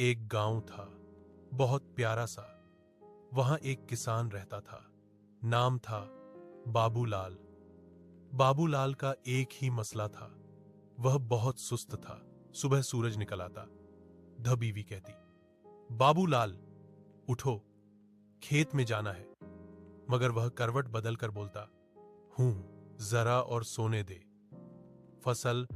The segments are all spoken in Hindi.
एक गांव था, बहुत प्यारा सा। वहां एक किसान रहता था। नाम था बाबूलाल। बाबूलाल का एक ही मसला था, वह बहुत सुस्त था। सुबह सूरज निकल आता, ध बीवी कहती, बाबूलाल उठो, खेत में जाना है। मगर वह करवट बदल कर बोलता, हूं, जरा और सोने दे। फसल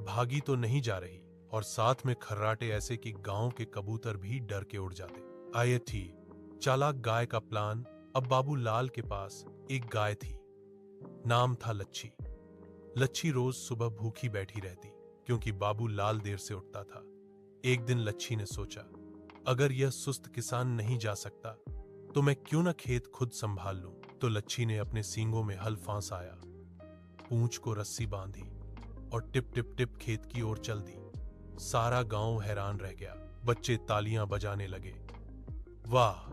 भागी तो नहीं जा रही, और साथ में खर्राटे ऐसे कि गांव के कबूतर भी डर के उड़ जाते। आये थी चालाक गाय का प्लान। अब बाबूलाल के पास एक गाय थी, नाम था लच्छी। लच्छी रोज सुबह भूखी बैठी रहती, क्योंकि बाबूलाल देर से उठता था। एक दिन लच्छी ने सोचा, अगर यह सुस्त किसान नहीं जा सकता तो मैं क्यों न खेत खुद संभाल लूं। तो लच्छी ने अपने सींगों में हल फांस आया, पूंछ को रस्सी बांधी और टिप टिप टिप खेत की ओर चल दी। सारा गांव हैरान रह गया। बच्चे तालियां बजाने लगे। वाह,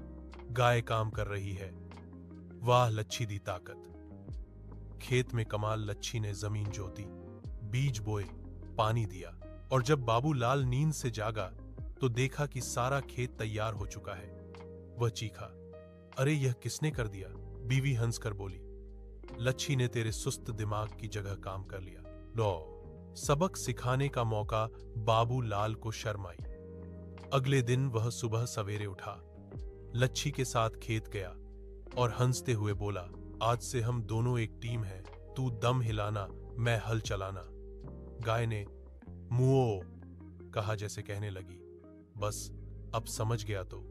गाय काम कर रही है, वाह लच्छी दी ताकत। खेत में कमाल। लच्छी ने जमीन जोती, बीज बोए, पानी दिया, और जब बाबूलाल नींद से जागा तो देखा कि सारा खेत तैयार हो चुका है। वह चीखा, अरे यह किसने कर दिया। बीवी हंसकर बोली, लच्छी ने तेरे सुस्त दिमाग की जगह काम कर लिया। लो, सबक सिखाने का मौका बाबूलाल को शर्म आई। अगले दिन वह सुबह सवेरे उठा, लच्छी के साथ खेत गया और हंसते हुए बोला, आज से हम दोनों एक टीम हैं, तू दम हिलाना, मैं हल चलाना। गाय ने मुओ कहा, जैसे कहने लगी, बस अब समझ गया तो।